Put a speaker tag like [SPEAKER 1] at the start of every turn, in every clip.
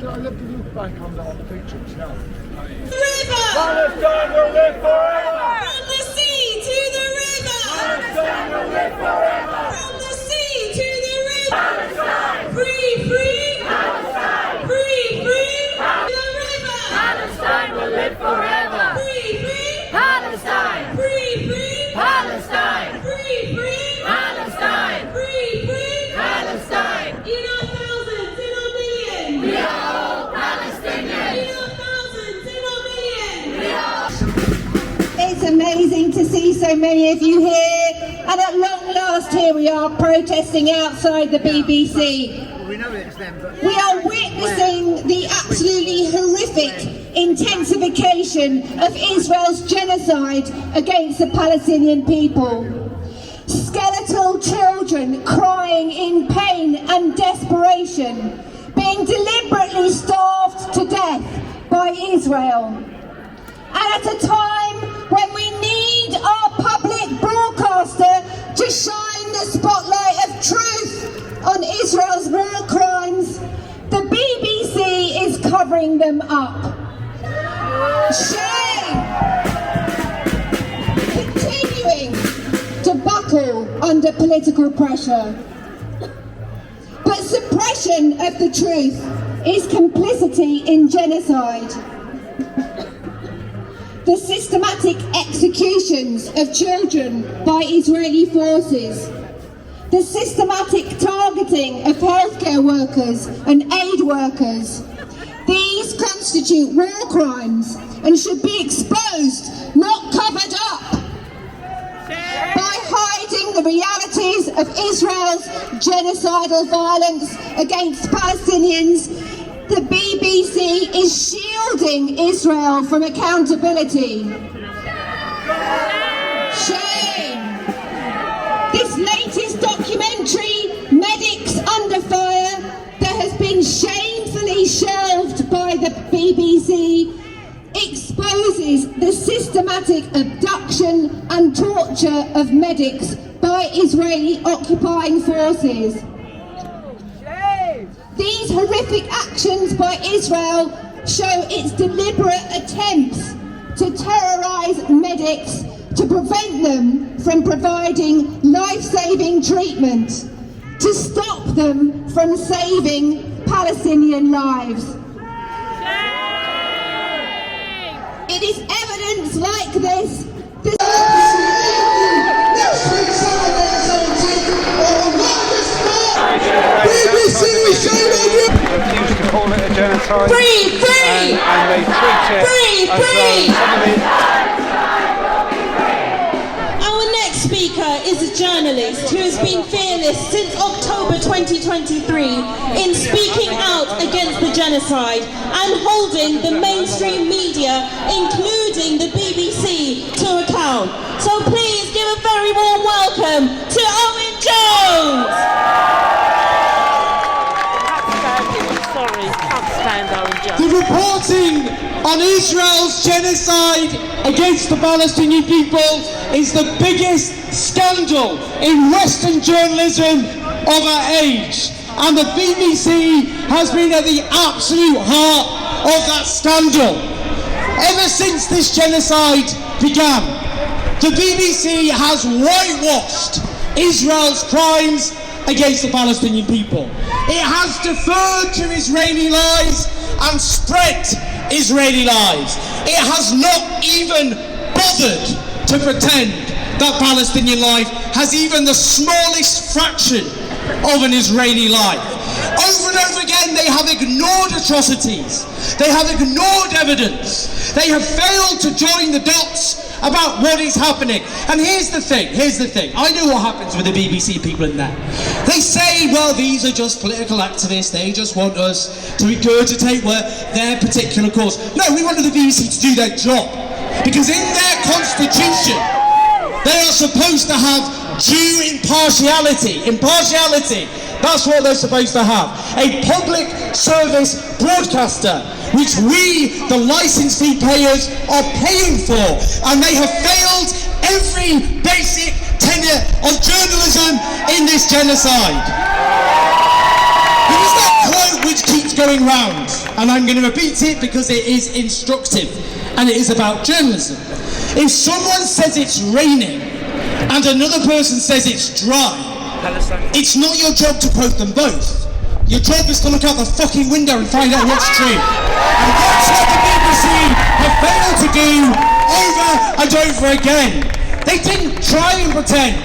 [SPEAKER 1] have to look back on the pictures, yeah.
[SPEAKER 2] River!
[SPEAKER 1] Palestine will live forever!
[SPEAKER 2] From the sea to the river!
[SPEAKER 1] Palestine will live forever!
[SPEAKER 2] From the sea to the river!
[SPEAKER 1] Palestine!
[SPEAKER 2] Free, free!
[SPEAKER 1] Palestine!
[SPEAKER 2] Free, free! To the river!
[SPEAKER 3] Palestine will live forever.
[SPEAKER 2] Free, free!
[SPEAKER 3] Palestine.
[SPEAKER 2] Free, free!
[SPEAKER 3] Palestine.
[SPEAKER 2] Free, free!
[SPEAKER 3] Palestine.
[SPEAKER 2] Free, free!
[SPEAKER 3] Palestine.
[SPEAKER 2] In our thousands, in our millions!
[SPEAKER 3] We are all Palestinians.
[SPEAKER 2] In our thousands, in our millions!
[SPEAKER 3] We are.
[SPEAKER 4] It's amazing to see so many of you here, and at long last here we are protesting outside the BBC.
[SPEAKER 1] We know it's them, but...
[SPEAKER 4] We are witnessing the absolutely horrific intensification of Israel's genocide against the Palestinian people. Skeletal children crying in pain and desperation, being deliberately starved to death by Israel. And at a time when we need our public broadcaster to shine the spotlight of truth on Israel's war crimes, the BBC is covering them up. Shame! Continuing to buckle under political pressure. But suppression of the truth is complicity in genocide. The systematic executions of children by Israeli forces, the systematic targeting of healthcare workers and aid workers, these constitute war crimes and should be exposed, not covered up. By hiding the realities of Israel's genocidal violence against Palestinians, the BBC is shielding Israel from accountability. Shame! This latest documentary, Medics Under Fire, that has been shamefully shelved by the BBC, exposes the systematic abduction and torture of medics by Israeli occupying forces. These horrific actions by Israel show its deliberate attempts to terrorise medics to prevent them from providing life-saving treatment, to stop them from saving Palestinian lives. It is evidence like this
[SPEAKER 5] Refuse to call it a genocide.
[SPEAKER 2] Free, free!
[SPEAKER 5] And they treat it
[SPEAKER 2] Free,
[SPEAKER 5] as
[SPEAKER 2] free!
[SPEAKER 6] Our next speaker is a journalist who has been fearless since October 2023 in speaking out against the genocide and holding the mainstream media, including the BBC, to account. So please give a very warm welcome to Owen Jones!
[SPEAKER 7] The reporting on Israel's genocide against the Palestinian people is the biggest scandal in Western journalism of our age. And the BBC has been at the absolute heart of that scandal. Ever since this genocide began, the BBC has whitewashed Israel's crimes against the Palestinian people. It has deferred to Israeli lies and spread Israeli lies. It has not even bothered to pretend that Palestinian life has even the smallest fraction of an Israeli life. Over and over again they have ignored atrocities. They have ignored evidence. They have failed to join the dots about what is happening. And here's the thing, I know what happens with the BBC people in there. They say, well, these are just political activists, they just want us to regurgitate their particular cause. No, we wanted the BBC to do their job. Because in their constitution, they are supposed to have due impartiality. Impartiality, that's what they're supposed to have. A public service broadcaster, which we, the licence fee payers, are paying for. And they have failed every basic tenet of journalism in this genocide. It is that quote which keeps going round. and I'm going to repeat it because it is instructive, and it is about journalism. If someone says it's raining, and another person says it's dry, it's not your job to quote them both. Your job is to look out the fucking window and find out what's true. And that's what the BBC have failed to do over and over again. They didn't try and pretend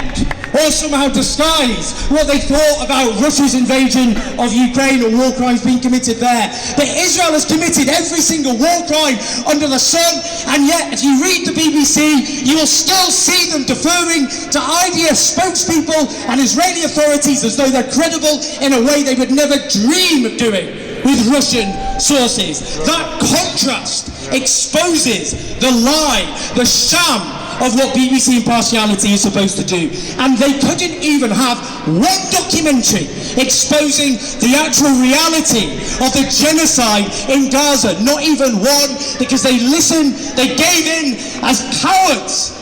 [SPEAKER 7] or somehow disguise what they thought about Russia's invasion of Ukraine or war crimes being committed there. But Israel has committed every single war crime under the sun, and yet if you read the BBC, you will still see them deferring to IDF spokespeople and Israeli authorities as though they're credible in a way they would never dream of doing with Russian sources. That contrast exposes the lie, the sham of what BBC impartiality is supposed to do. And they couldn't even have one documentary exposing the actual reality of the genocide in Gaza. Not even one, because they listened, they gave in as cowards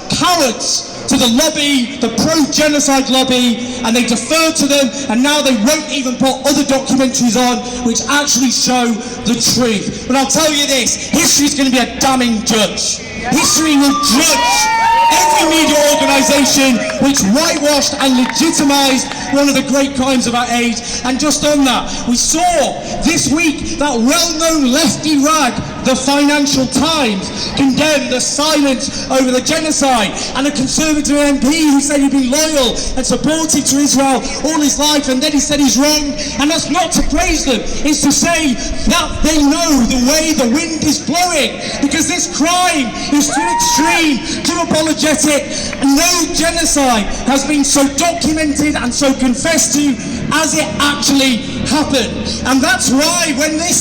[SPEAKER 7] to the lobby, the pro-genocide lobby, and they deferred to them, and now they won't even put other documentaries on which actually show the truth. But I'll tell you this, history's going to be a damning judge. History will judge every media organisation which whitewashed and legitimised one of the great crimes of our age. And just on that, we saw this week that well-known lefty rag, the Financial Times, condemned the silence over the genocide, and a Conservative MP who said he'd been loyal and supportive to Israel all his life, and then he said he's wrong. And that's not to praise them, it's to say that they know the way the wind is blowing, because this crime is too extreme, too apologetic, and no genocide has been so documented and so confessed to as it actually happened. And that's why when we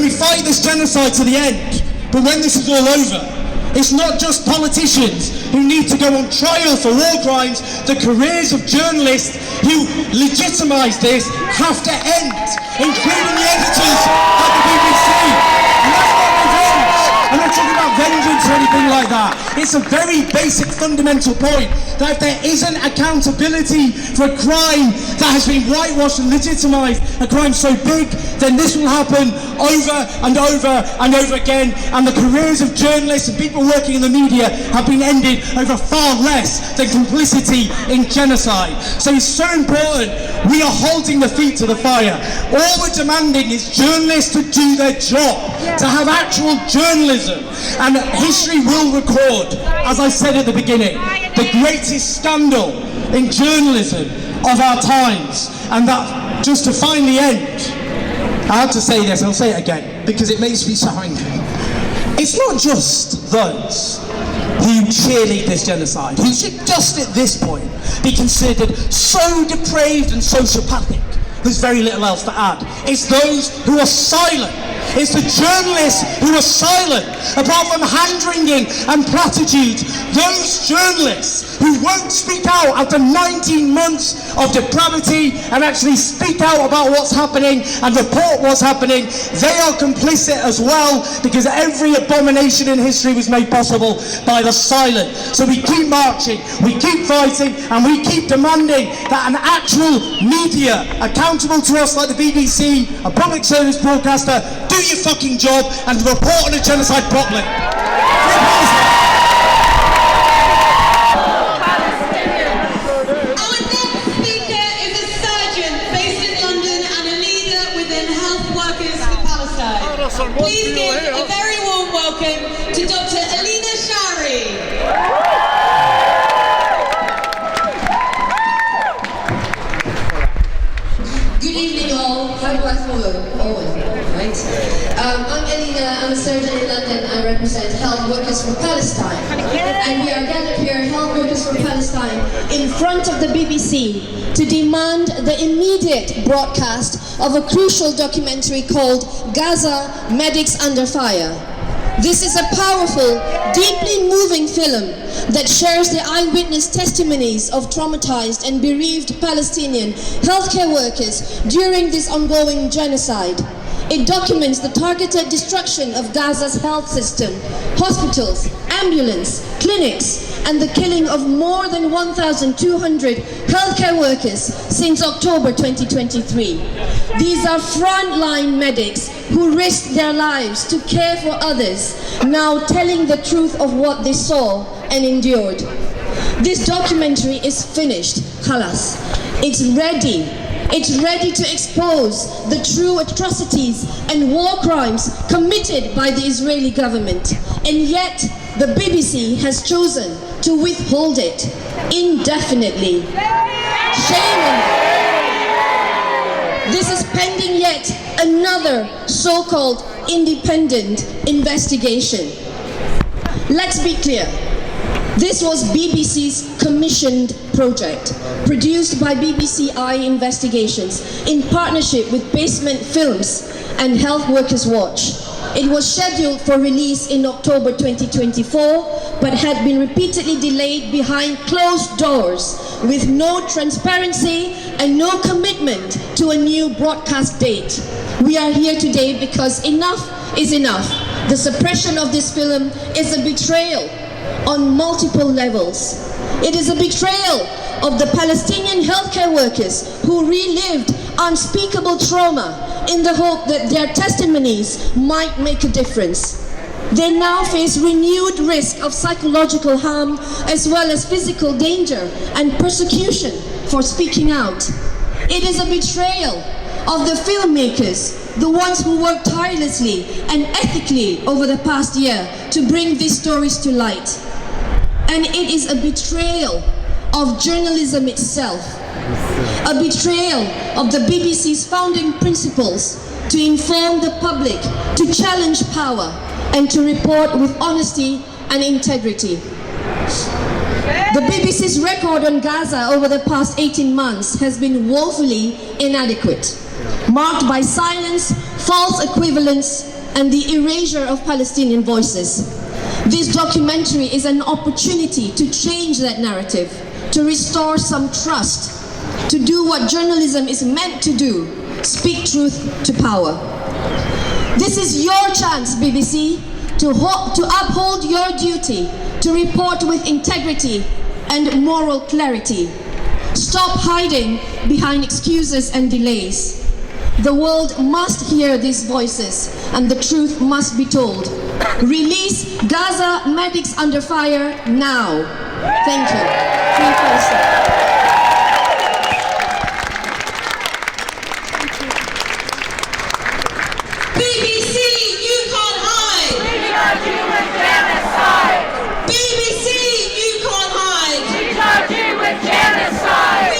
[SPEAKER 7] fight this genocide to the end, but when this is all over, it's not just politicians who need to go on trial for war crimes. The careers of journalists who legitimise this have to end, including the editors at the BBC. And that's not revenge. I'm not talking about vengeance or anything like that. It's a very basic fundamental point that if there isn't accountability for a crime that has been whitewashed and legitimised, a crime so big, then this will happen over and over and over again, and the careers of journalists and people working in the media have been ended over far less than complicity in genocide. So it's so important we are holding the feet to the fire. All we're demanding is journalists to do their job, to have actual journalism, and history will record, as I said at the beginning, the greatest scandal in journalism of our times. And that, just to finally end, I have to say this, I'll say it again, because it makes me so angry. It's not just those who cheerlead this genocide, who should just at this point be considered so depraved and sociopathic, there's very little else to add. It's those who are silent. It's the journalists who are silent. Apart from hand-wringing and platitudes, those journalists who won't speak out after 19 months of depravity and actually speak out about what's happening and report what's happening, they are complicit as well, because every abomination in history was made possible by the silent. So we keep marching, we keep fighting, and we keep demanding that an actual media accountable to us like the BBC, a public service broadcaster, do your fucking job and report on a genocide properly.
[SPEAKER 2] Our next speaker is a surgeon based in London and a leader within Health Workers for Palestine. Please give a very warm welcome to Dr. Alina Shari.
[SPEAKER 8] Good evening all, how do I follow? Right? I'm Elena, I'm a surgeon in London. I represent Health Workers for Palestine. And we are gathered here, Health Workers for Palestine, in front of the BBC to demand the immediate broadcast of a crucial documentary called Gaza, Medics Under Fire. This is a powerful, deeply moving film that shares the eyewitness testimonies of traumatized and bereaved Palestinian healthcare workers during this ongoing genocide. It documents the targeted destruction of Gaza's health system, hospitals, ambulance, clinics, and the killing of more than 1,200 healthcare workers since October 2023. These are frontline medics who risked their lives to care for others, now telling the truth of what they saw and endured. This documentary is finished, khalas. It's ready. It's ready to expose the true atrocities and war crimes committed by the Israeli government. And yet, the BBC has chosen to withhold it indefinitely. Shame on them. This is pending yet another so-called independent investigation. Let's be clear. This was BBC's commissioned project, produced by BBC Eye Investigations in partnership with Basement Films and Health Workers Watch. It was scheduled for release in October 2024, but had been repeatedly delayed behind closed doors, with no transparency and no commitment to a new broadcast date. We are here today because enough is enough. The suppression of this film is a betrayal on multiple levels. It is a betrayal of the Palestinian healthcare workers who relived unspeakable trauma in the hope that their testimonies might make a difference. They now face renewed risk of psychological harm as well as physical danger and persecution for speaking out. It is a betrayal of the filmmakers, the ones who worked tirelessly and ethically over the past year to bring these stories to light. And it is a betrayal of journalism itself, a betrayal of the BBC's founding principles to inform the public, to challenge power, and to report with honesty and integrity. The BBC's record on Gaza over the past 18 months has been woefully inadequate, marked by silence, false equivalence, and the erasure of Palestinian voices. This documentary is an opportunity to change that narrative, to restore some trust, to do what journalism is meant to do, speak truth to power. This is your chance, BBC, to uphold your duty, to report with integrity and moral clarity. Stop hiding behind excuses and delays. The world must hear these voices, and the truth must be told. Release Gaza medics under fire now. Thank you. Free Palestine.
[SPEAKER 2] BBC, you can't hide.
[SPEAKER 3] We charge you with genocide.
[SPEAKER 2] BBC, you can't hide.
[SPEAKER 3] We charge you with genocide.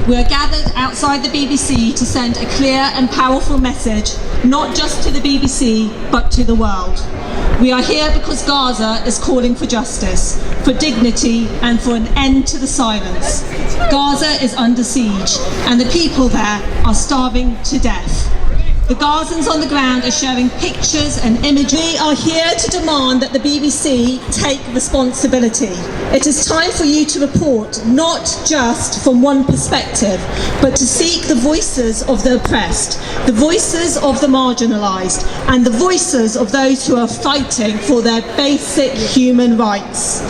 [SPEAKER 6] We are gathered outside the BBC to send a clear and powerful message, not just to the BBC, but to the world. We are here because Gaza is calling for justice, for dignity, and for an end to the silence. Gaza is under siege, and the people there are starving to death. The Gazans on the ground are sharing pictures and images. We are here to demand that the BBC take responsibility. It is time for you to report, not just from one perspective, but to seek the voices of the oppressed, the voices of the marginalised, and the voices of those who are fighting for their basic human rights.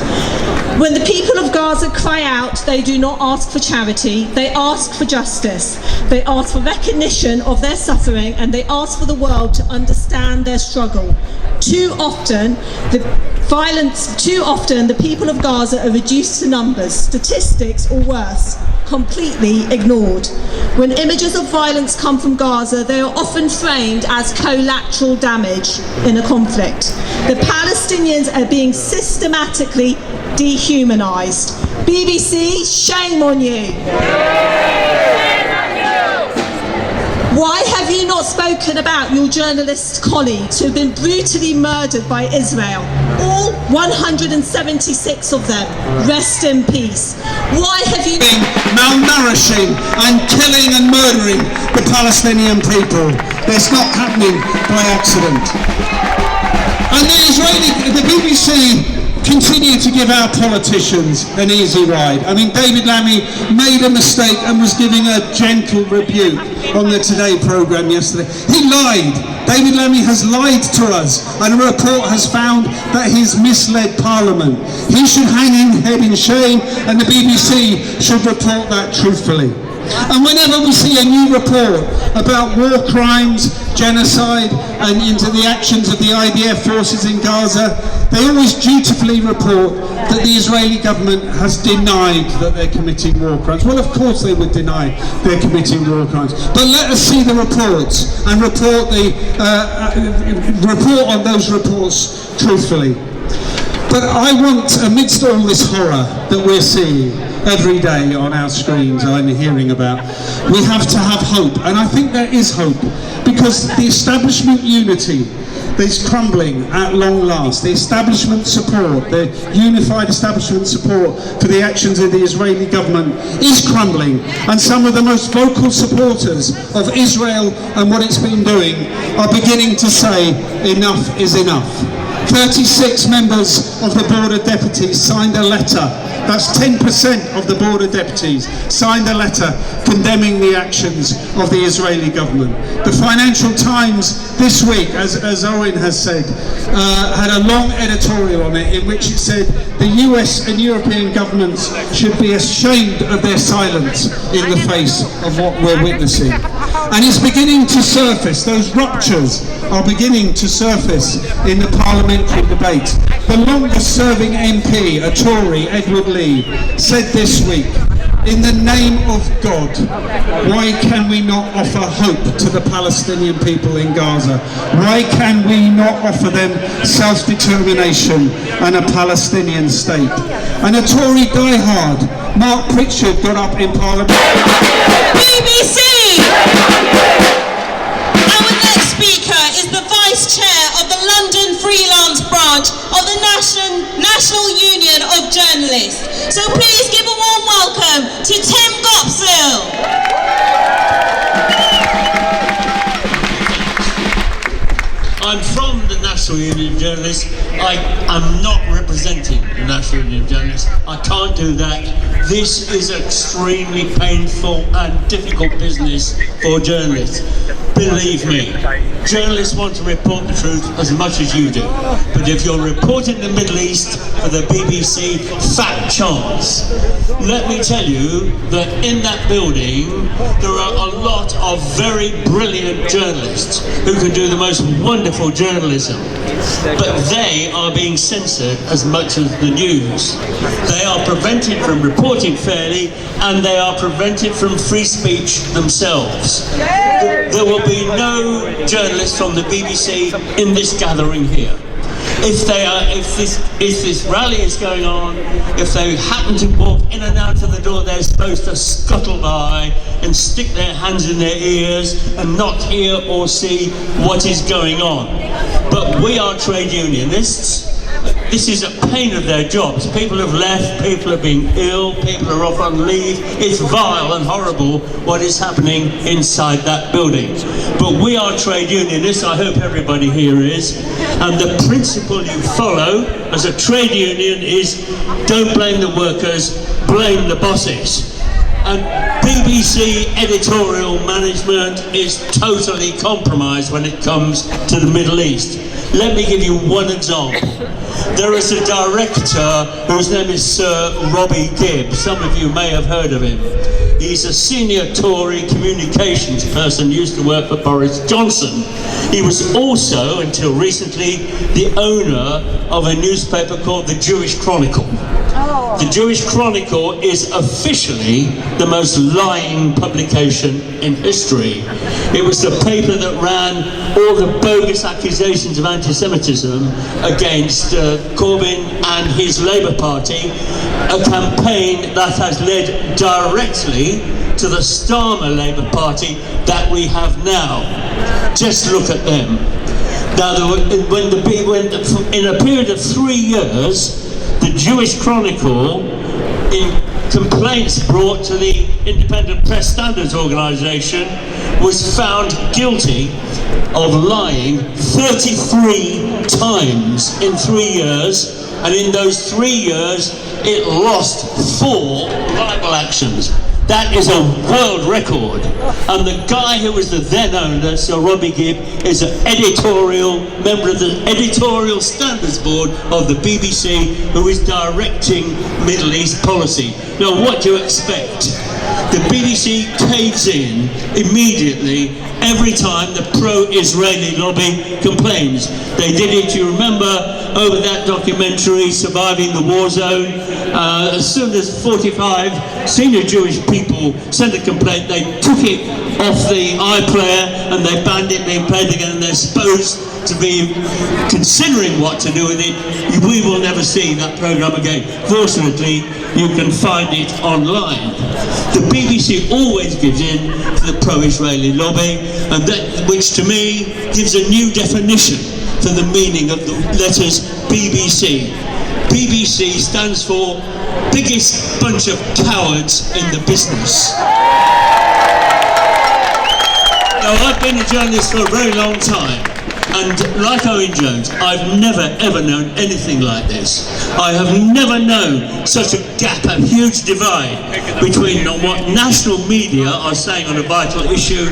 [SPEAKER 6] When the people of Gaza cry out, they do not ask for charity, they ask for justice. They ask for recognition of their suffering, and they ask for the world to understand their struggle. Too often, the people of Gaza are reduced to numbers, statistics, or worse, completely ignored. When images of violence come from Gaza, they are often framed as collateral damage in a conflict. The Palestinians are being systematically dehumanised. BBC, shame on you. Why have you not spoken about your journalist colleagues who have been brutally murdered by Israel? All 176 of them. Rest in peace. Why have you
[SPEAKER 7] malnourishing and killing and murdering the Palestinian people? That's not happening by accident. And the BBC continue to give our politicians an easy ride. I mean, David Lammy made a mistake and was giving a gentle rebuke on the Today programme yesterday. He lied. David Lammy has lied to us, and a report has found that he's misled Parliament. He should hang his head in shame, and the BBC should report that truthfully. And whenever we see a new report about war crimes, genocide, and into the actions of the IDF forces in Gaza, they always dutifully report that the Israeli government has denied that they're committing war crimes. Well, of course they would deny they're committing war crimes. But let us see the reports and report on those reports truthfully. But I want, amidst all this horror that we're seeing every day on our screens, I'm hearing about, we have to have hope. And I think there is hope, because the establishment unity is crumbling at long last. The establishment support, the unified establishment support for the actions of the Israeli government is crumbling. And some of the most vocal supporters of Israel and what it's been doing are beginning to say enough is enough. 36 members of the Board of Deputies signed a letter, that's 10% of the Board of Deputies, signed a letter condemning the actions of the Israeli government. The Financial Times this week, as Owen has said, had a long editorial on it in which it said the US and European governments should be ashamed of their silence in the face of what we're witnessing. And it's beginning to surface, those ruptures are beginning to surface in the parliamentary debate. The longest serving MP, a Tory, Edward Lee, said this week, in the name of God, why can we not offer hope to the Palestinian people in Gaza? Why can we not offer them self-determination and a Palestinian state? And a Tory diehard, Mark Pritchard, got up in Parliament.
[SPEAKER 6] BBC! Our next speaker is the Vice Chair of the London Freelance Branch of the National Union of Journalists. So please give a warm welcome to Tim Gopsill.
[SPEAKER 9] I'm from the National Union of Journalists. I am not representing the National Union of Journalists. I can't do that. This is extremely painful and difficult business for journalists. Believe me, journalists want to report the truth as much as you do. But if you're reporting the Middle East for the BBC, fat chance. Let me tell you that in that building there are a lot of very brilliant journalists who can do the most wonderful journalism. But they are being censored as much as the news. They are prevented from reporting fairly, and they are prevented from free speech themselves. There will be no journalists from the BBC in this gathering here. If this rally is going on, if they happen to walk in and out of the door, they're supposed to scuttle by and stick their hands in their ears and not hear or see what is going on. But we are trade unionists. This is a pain of their jobs. People have left, people are being ill, people are off on leave. It's vile and horrible what is happening inside that building. But we are trade unionists, I hope everybody here is. And the principle you follow as a trade union is don't blame the workers, blame the bosses. And BBC editorial management is totally compromised when it comes to the Middle East. Let me give you one example. There is a director whose name is Sir Robbie Gibbs. Some of you may have heard of him. He's a senior Tory communications person, used to work for Boris Johnson. He was also, until recently, the owner of a newspaper called the Jewish Chronicle. The Jewish Chronicle is officially the most lying publication in history. It was the paper that ran all the bogus accusations of anti-Semitism against Corbyn and his Labour Party, a campaign that has led directly to the Starmer Labour Party that we have now. Just look at them. Now, in a period of 3 years, the Jewish Chronicle, in complaints brought to the Independent Press Standards Organisation, was found guilty of lying 33 times in 3 years and in those 3 years it lost 4 libel actions. That is a world record. And the guy who was the then owner, Sir Robbie Gibb, is an member of the editorial standards board of the BBC, who is directing Middle East policy. Now, what do you expect? The BBC caves in immediately every time the pro-Israeli lobby complains. They did it, you remember, over that documentary, Surviving the War Zone. As soon as 45 senior Jewish people sent a complaint, they took it off the iPlayer and they banned it being played again, and they're supposed to be considering what to do with it. We will never see that programme again. Fortunately, you can find it online. The BBC always gives in to the pro-Israeli lobby, and that, which to me gives a new definition for the meaning of the letters BBC. BBC stands for biggest bunch of cowards in the business. Now, I've been a journalist for a very long time, and like Owen Jones, I've never ever known anything like this. I have never known such a gap, a huge divide between what national media are saying on a vital issue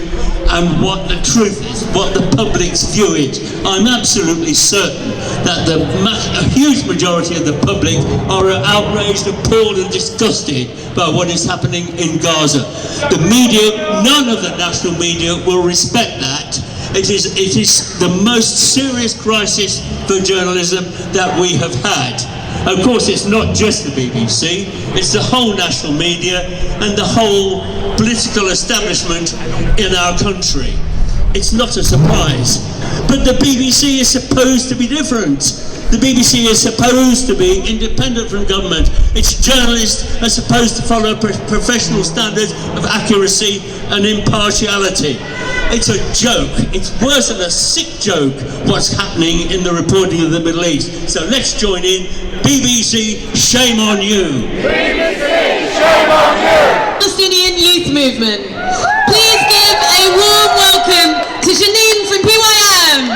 [SPEAKER 9] and what the truth is, what the public's view is. I'm absolutely certain that a huge majority of the public are outraged, appalled and disgusted by what is happening in Gaza. The media, none of the national media will respect that. It is the most serious crisis for journalism that we have had. Of course, it's not just the BBC, it's the whole national media and the whole political establishment in our country. It's not a surprise. But the BBC is supposed to be different. The BBC is supposed to be independent from government. Its journalists are supposed to follow professional standards of accuracy and impartiality. It's a joke. It's worse than a sick joke what's happening in the reporting of the Middle East. So let's join in. BBC, shame on you.
[SPEAKER 1] BBC, shame on you.
[SPEAKER 6] Palestinian Youth Movement. Please give a warm welcome to Janine from PYM.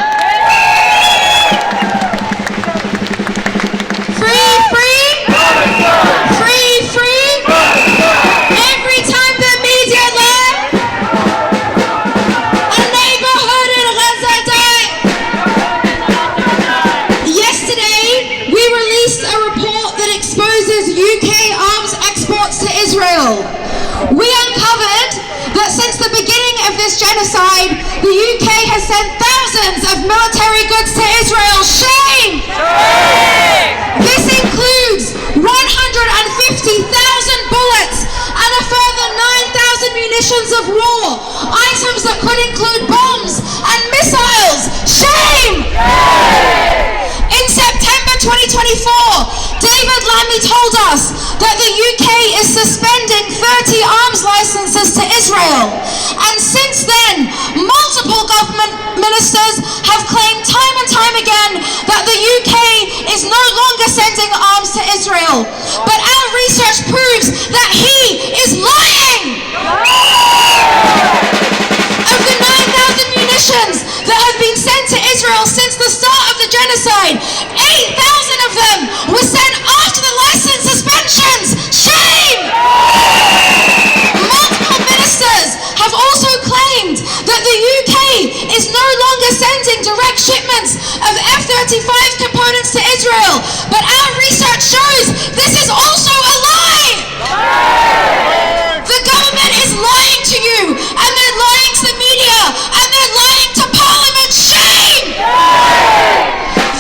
[SPEAKER 6] Free, free? Free, free? Every time the media lie, a neighborhood in Gaza died. Yesterday, we released a report that exposes UK arms exports to Israel. We uncovered that since the beginning of this genocide, the UK has sent thousands of military goods to Israel. Shame! This includes 150,000 bullets and a further 9,000 munitions of war, items that could include bombs and missiles. Shame! In September 2024, David Lammy told us that the UK is suspending 30 arms licenses to Israel. And since then, multiple government ministers have claimed time and time again that the UK is no longer sending arms to Israel. But our research proves that he is lying! Of the 9,000 munitions that have been sent to Israel since the start of the genocide, 8,000 of them were sent after the license suspensions. Shame! Multiple ministers have also claimed that the UK is no longer sending direct shipments of F-35 components to Israel. But our research shows this is also a lie! The government is lying to you, and they're lying to the media, and they're lying to Parliament. Shame!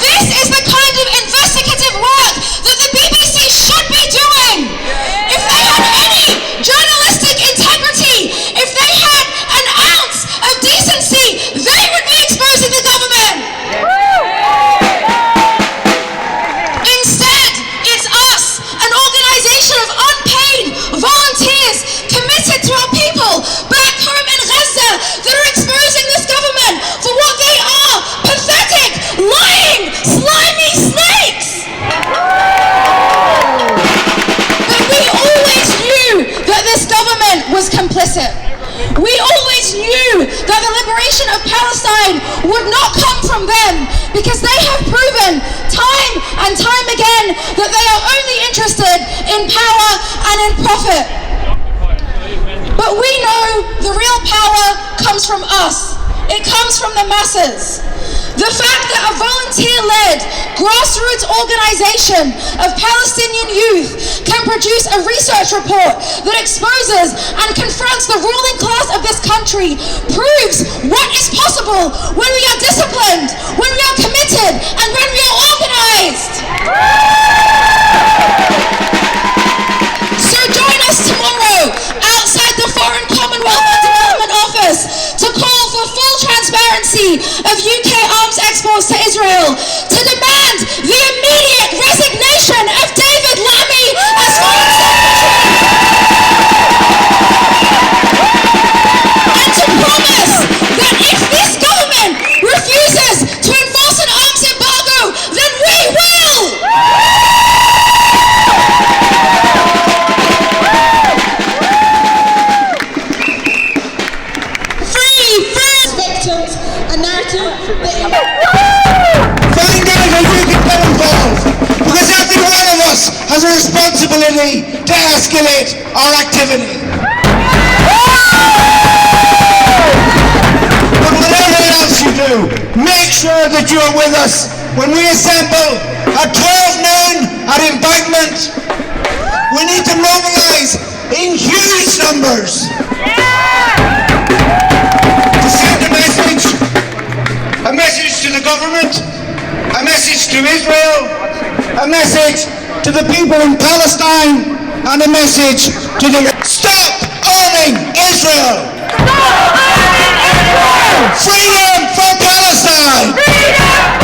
[SPEAKER 6] This is the kind of investigative work that the BBC should be doing. If they had any journalistic integrity, if they had an ounce of decency, they would be exposing the government. Instead, it's us, an organization of unpaid volunteers committed to our people back home in Gaza, that are exposing this government for what they are: pathetic, lying, slimy snakes. But we always knew that this government was complicit. We always knew that the liberation of
[SPEAKER 4] Palestine would not come from them, because they have proven time and time again that they are only interested in power and in profit. But we know the real power comes from us. It comes from the masses. The fact that a volunteer-led grassroots organization of Palestinian youth can produce a research report that exposes and confronts the ruling class of this country proves what is possible when we are disciplined, when we are committed, and when we are organized. So join us tomorrow outside the Foreign Commonwealth and Development Office to call for full transparency of UK arms exports to Israel, to demand the immediate resignation of David Lammy as Foreign Secretary, and to promise that if this government refuses to enforce an arms embargo, then we will!
[SPEAKER 6] Victims, a narrative that...
[SPEAKER 7] Find out how you can get involved, because every one of us has a responsibility to escalate our activity. But whatever else you do, make sure that you are with us when we assemble at 12 noon at Embankment. We need to mobilize in huge numbers to send a message to the government, a message to Israel, a message to the people in Palestine, and a message to the... Stop owning Israel!
[SPEAKER 3] Stop owning Israel!
[SPEAKER 7] Freedom for Palestine!
[SPEAKER 3] Freedom